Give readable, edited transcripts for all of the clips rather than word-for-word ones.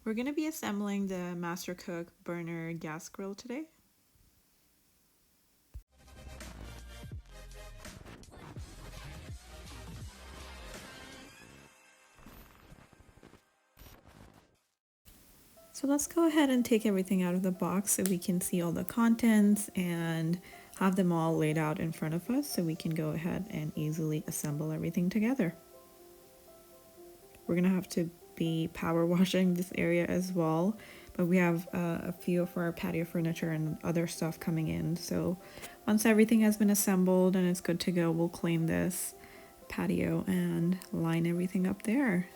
We're going to be assembling the Mastercook burner gas grill today. So let's go ahead and take everything out of the box so we can see all the contents and have them all laid out in front of us so we can go ahead and easily assemble everything together. We're going to have to be power washing this area as well, but we have a few of our patio furniture and other stuff coming in. So once everything has been assembled and it's good to go, we'll clean this patio and line everything up there.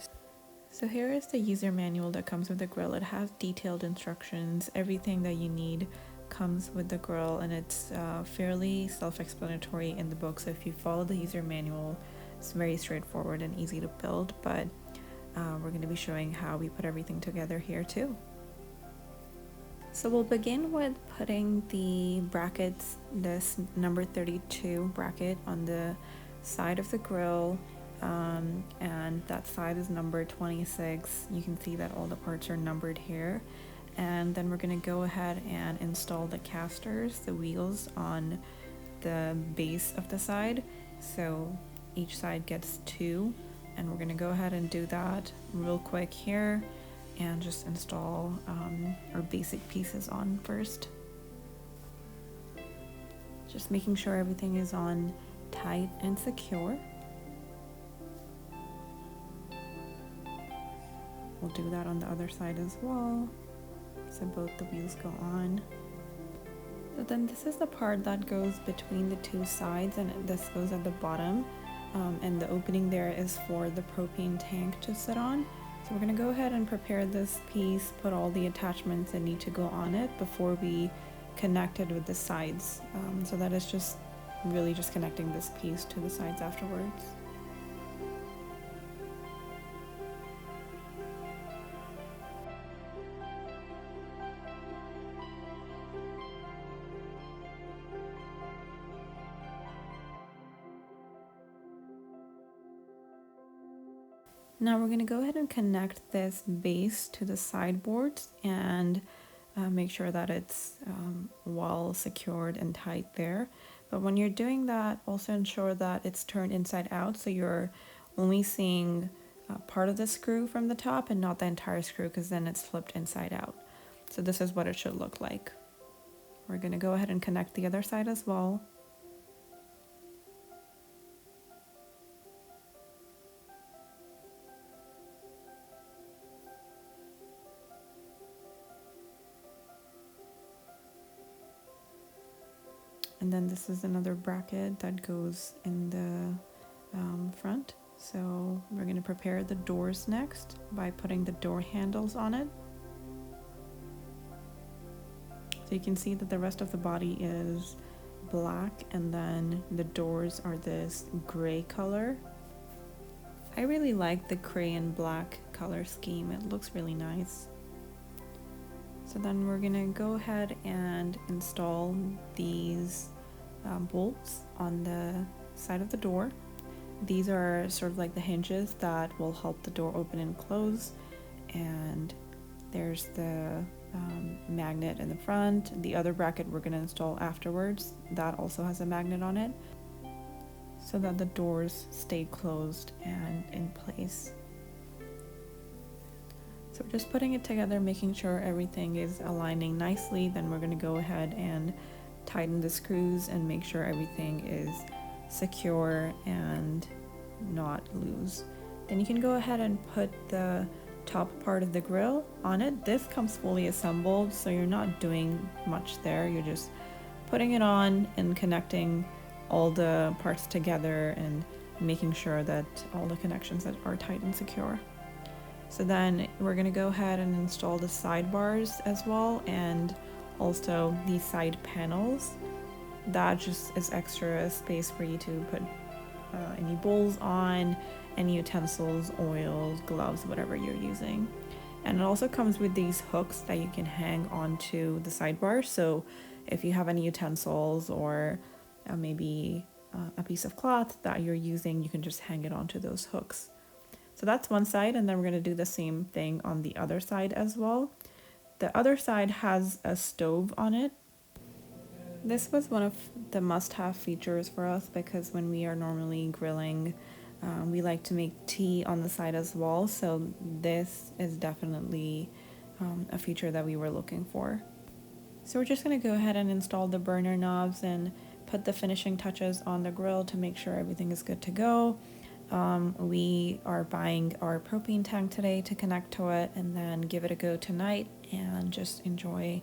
So here is the user manual that comes with the grill. It has detailed instructions. Everything that you need comes with the grill, and it's fairly self-explanatory in the book. So if you follow the user manual, it's very straightforward and easy to build, but we're going to be showing how we put everything together here too. So we'll begin with putting the brackets, this number 32 bracket on the side of the grill, and that side is number 26. You can see that all the parts are numbered here. And then we're going to go ahead and install the casters, the wheels, on the base of the side. So each side gets 2, and we're going to go ahead and do that real quick here and just install our basic pieces on first. Just making sure everything is on tight and secure. We'll do that on the other side as well, so both the wheels go on. So then this is the part that goes between the two sides, and this goes at the bottom, and the opening there is for the propane tank to sit on. So we're going to go ahead and prepare this piece, put all the attachments that need to go on it before we connect it with the sides. So that is just really just connecting this piece to the sides afterwards. Now we're going to go ahead and connect this base to the sideboards and make sure that it's well secured and tight there. But when you're doing that, also ensure that it's turned inside out, so you're only seeing part of the screw from the top and not the entire screw, because then it's flipped inside out. So this is what it should look like. We're going to go ahead and connect the other side as well. And then this is another bracket that goes in the front. So we're going to prepare the doors next by putting the door handles on it. So you can see that the rest of the body is black, and then the doors are this gray color. I really like the gray and black color scheme. It looks really nice. So then we're going to go ahead and install these bolts on the side of the door. These are sort of like the hinges that will help the door open and close. And there's the magnet in the front. The other bracket we're going to install afterwards, that also has a magnet on it, so that the doors stay closed and in place. So we're just putting it together, making sure everything is aligning nicely. Then we're going to go ahead and tighten the screws and make sure everything is secure and not loose. Then you can go ahead and put the top part of the grill on it. This comes fully assembled, so you're not doing much there. You're just putting it on and connecting all the parts together and making sure that all the connections are tight and secure. So then we're going to go ahead and install the sidebars as well, and also these side panels. That just is extra space for you to put any bowls on, any utensils, oils, gloves, whatever you're using. And it also comes with these hooks that you can hang onto the sidebar. So if you have any utensils or maybe a piece of cloth that you're using, you can just hang it onto those hooks. So that's one side, and then we're going to do the same thing on the other side as well. The other side has a stove on it. This was one of the must-have features for us because when we are normally grilling, we like to make tea on the side as well. So this is definitely a feature that we were looking for. So we're just going to go ahead and install the burner knobs and put the finishing touches on the grill to make sure everything is good to go. We are buying our propane tank today to connect to it and then give it a go tonight and just enjoy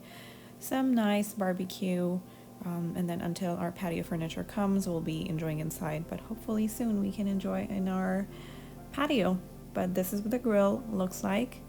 some nice barbecue. And then until our patio furniture comes, we'll be enjoying inside, but hopefully soon we can enjoy in our patio. But this is what the grill looks like.